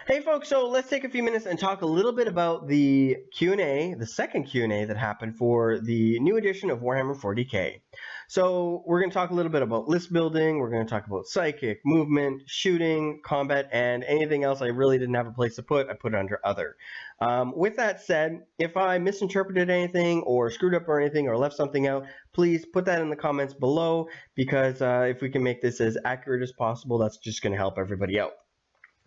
Hey folks, so let's take a few minutes and talk a little bit about the Q&A, the second Q&A that happened for the new edition of Warhammer 40k. So we're going to talk a little bit about list building, we're going to talk about psychic, movement, shooting, combat, and anything else I really didn't have a place to put, I put it under other. With that said, if I misinterpreted anything or screwed up or anything or left something out, please put that in the comments below, because if we can make this as accurate as possible, that's just going to help everybody out.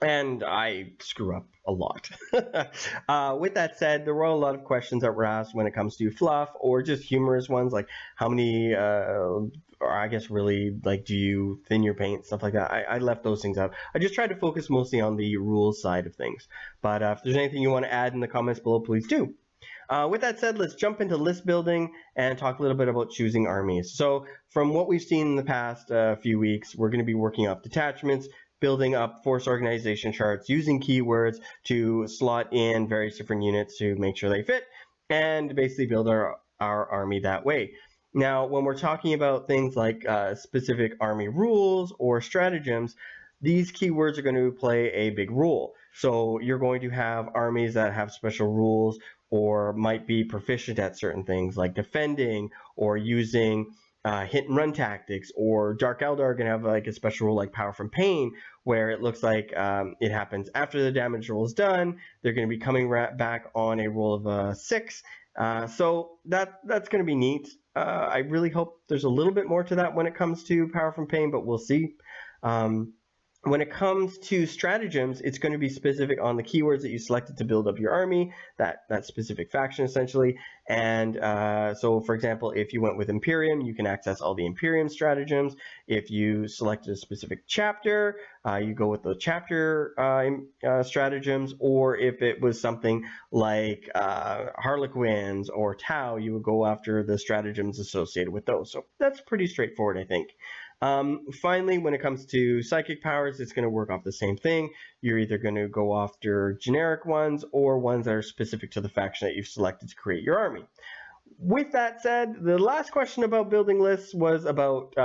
And I screw up a lot. With that said, there were a lot of questions that were asked when it comes to fluff or just humorous ones, like how many, or I guess really, like, do you thin your paint, stuff like that. I left those things out. I just tried to focus mostly on the rules side of things. But if there's anything you want to add in the comments below, please do. With that said, let's jump into list building and talk a little bit about choosing armies. So from what we've seen in the past few weeks, we're going to be working off detachments, building up force organization charts, using keywords to slot in various different units to make sure they fit, and basically build our army that way. Now, when we're talking about things like specific army rules or stratagems, these keywords are going to play a big role. So you're going to have armies that have special rules or might be proficient at certain things like defending or using hit and run tactics, or Dark Eldar are going to have like a special rule like Power from Pain, where it looks like it happens after the damage roll is done. They're going to be coming back on a roll of 6. So that's going to be neat. I really hope there's a little bit more to that when it comes to Power from Pain, but we'll see. When it comes to stratagems, it's going to be specific on the keywords that you selected to build up your army, that specific faction essentially. And so, for example, if you went with Imperium, you can access all the Imperium stratagems. If you selected a specific chapter, you go with the chapter stratagems. Or if it was something like Harlequins or Tau, you would go after the stratagems associated with those. So that's pretty straightforward, I think. Finally, when it comes to psychic powers, it's going to work off the same thing. You're either going to go after generic ones or ones that are specific to the faction that you've selected to create your army. With that said, the last question about building lists was about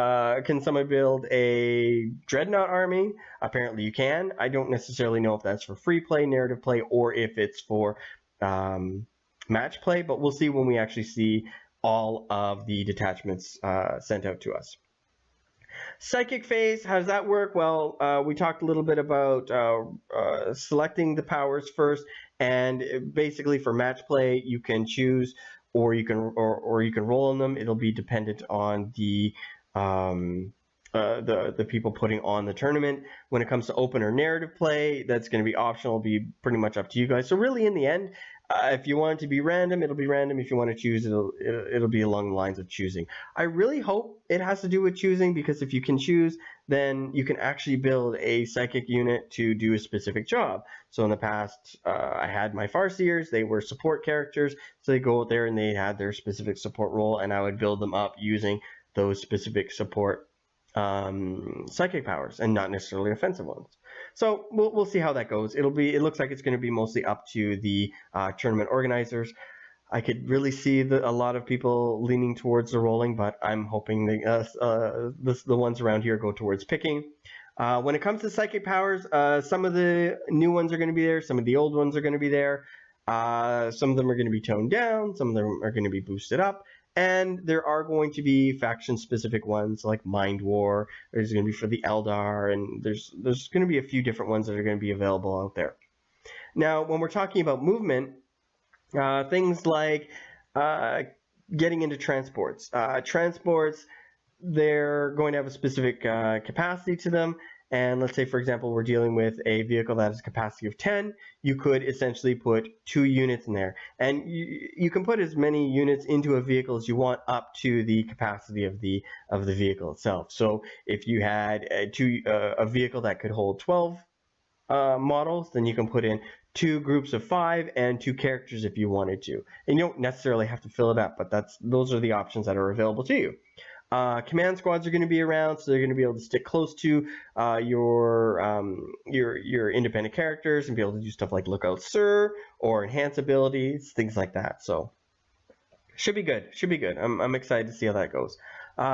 can someone build a Dreadnought army? Apparently you can. I don't necessarily know if that's for free play, narrative play, or if it's for match play, but we'll see when we actually see all of the detachments sent out to us. Psychic phase, how does that work? Well, we talked a little bit about selecting the powers first, and basically for match play, you can choose, or you can roll on them. It'll be dependent on the people putting on the tournament. When it comes to open or narrative play, that's going to be optional. It'll be pretty much up to you guys. So really, in the end, if you want it to be random, it'll be random. If you want to choose, it'll be along the lines of choosing. I really hope it has to do with choosing, because if you can choose, then you can actually build a psychic unit to do a specific job. So in the past, I had my Farseers. They were support characters, so they go out there and they had their specific support role, and I would build them up using those specific support psychic powers and not necessarily offensive ones. So we'll see how that goes. It looks like it's going to be mostly up to the tournament organizers. I could really see a lot of people leaning towards the rolling, but I'm hoping the ones around here go towards picking. When it comes to psychic powers, some of the new ones are going to be there, some of the old ones are going to be there. Some of them are going to be toned down, some of them are going to be boosted up. And there are going to be faction-specific ones like Mind War. There's going to be for the Eldar, and there's going to be a few different ones that are going to be available out there. Now, when we're talking about movement, things like getting into transports. Transports, they're going to have a specific capacity to them. And let's say, for example, we're dealing with a vehicle that has a capacity of 10. You could essentially put 2 units in there. And you can put as many units into a vehicle as you want up to the capacity of the vehicle itself. So if you had a vehicle that could hold 12 models, then you can put in 2 groups of 5 and 2 characters if you wanted to. And you don't necessarily have to fill it up, but those are the options that are available to you. Command squads are going to be around, so they're going to be able to stick close to your independent characters and be able to do stuff like Lookout Sir or enhance abilities, things like that. So should be good. Should be good. I'm excited to see how that goes.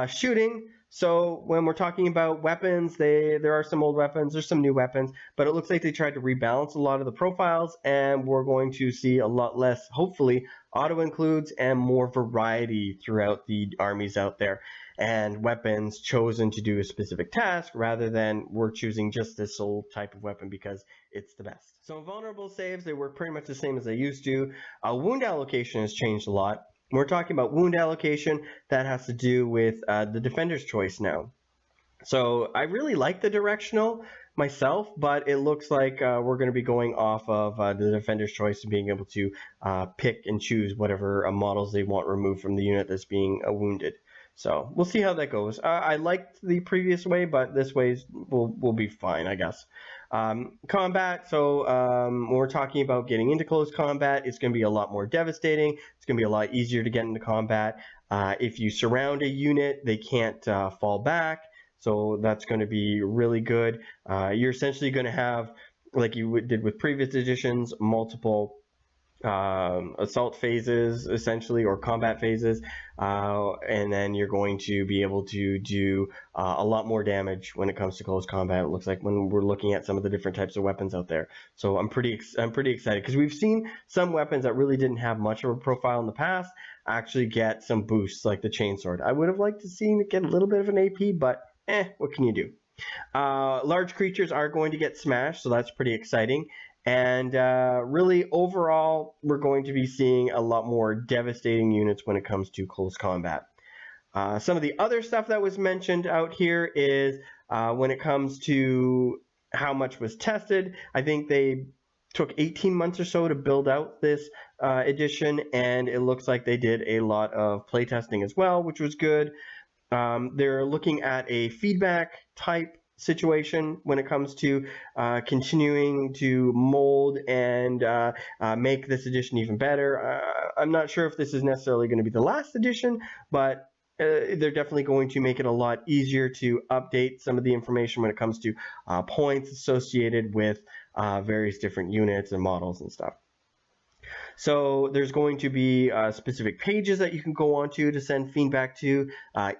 Shooting. So when we're talking about weapons, there are some old weapons, there's some new weapons, but it looks like they tried to rebalance a lot of the profiles, and we're going to see a lot less, hopefully, auto-includes and more variety throughout the armies out there, and weapons chosen to do a specific task rather than we're choosing just this old type of weapon because it's the best. So vulnerable saves, they work pretty much the same as they used to. Wound allocation has changed a lot. We're talking about wound allocation. That has to do with the defender's choice now. So I really like the directional myself, but it looks like we're going to be going off of the defender's choice and being able to pick and choose whatever models they want removed from the unit that's being wounded. So we'll see how that goes. I liked the previous way, but this way will be fine, I guess. Combat, so when we're talking about getting into close combat, it's going to be a lot more devastating. It's going to be a lot easier to get into combat. If you surround a unit, they can't fall back, so that's going to be really good. You're essentially going to have, like you did with previous editions, multiple assault phases essentially, or combat phases, and then you're going to be able to do a lot more damage when it comes to close combat, it looks like, when we're looking at some of the different types of weapons out there. So I'm pretty excited, because we've seen some weapons that really didn't have much of a profile in the past actually get some boosts, like the chainsword. I would have liked to see it get a little bit of an AP, but what can you do? Large creatures are going to get smashed, so that's pretty exciting. And really, overall, we're going to be seeing a lot more devastating units when it comes to close combat. Some of the other stuff that was mentioned out here is when it comes to how much was tested. I think they took 18 months or so to build out this edition, and it looks like they did a lot of playtesting as well, which was good. They're looking at a feedback type situation when it comes to continuing to mold and make this edition even better. I'm not sure if this is necessarily going to be the last edition, but they're definitely going to make it a lot easier to update some of the information when it comes to points associated with various different units and models and stuff. So there's going to be specific pages that you can go onto to send feedback to,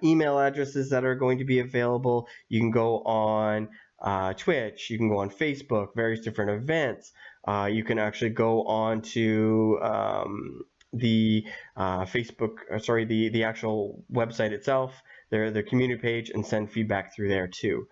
email addresses that are going to be available. You can go on Twitch, you can go on Facebook, various different events. You can actually go on to the the actual website itself, their community page, and send feedback through there too.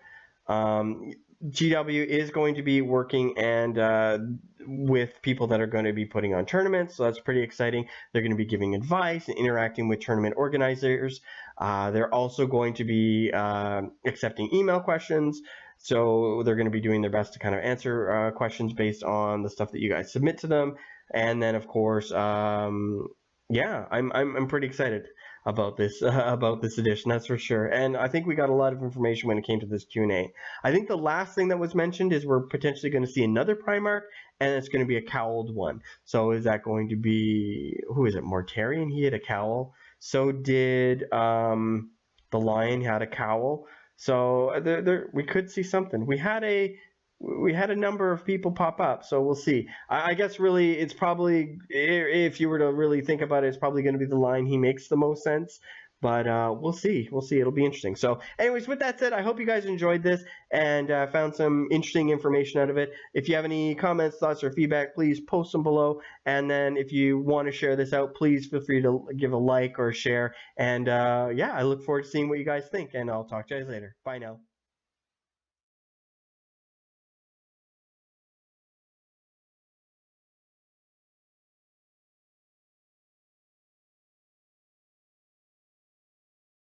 GW is going to be working and with people that are going to be putting on tournaments, so that's pretty exciting. They're going to be giving advice and interacting with tournament organizers. They're also going to be accepting email questions, so they're going to be doing their best to kind of answer questions based on the stuff that you guys submit to them. And then, of course, yeah, I'm pretty excited about this edition, that's for sure. And I think we got a lot of information when it came to this Q&A. I think the last thing that was mentioned is we're potentially going to see another Primarch, and it's going to be a cowled one. So is that going to be, who is it, Mortarion? He had a cowl. So did the Lion, had a cowl. So we could see something. We had a number of people pop up, so we'll see. I guess really it's probably, if you were to really think about it, it's probably going to be the Lion. He makes the most sense, but we'll see. It'll be interesting. So anyways, with that said, I hope you guys enjoyed this and found some interesting information out of it. If you have any comments, thoughts, or feedback, please post them below. And then if you want to share this out, please feel free to give a like or share. And yeah, I look forward to seeing what you guys think, and I'll talk to you guys later. Bye now.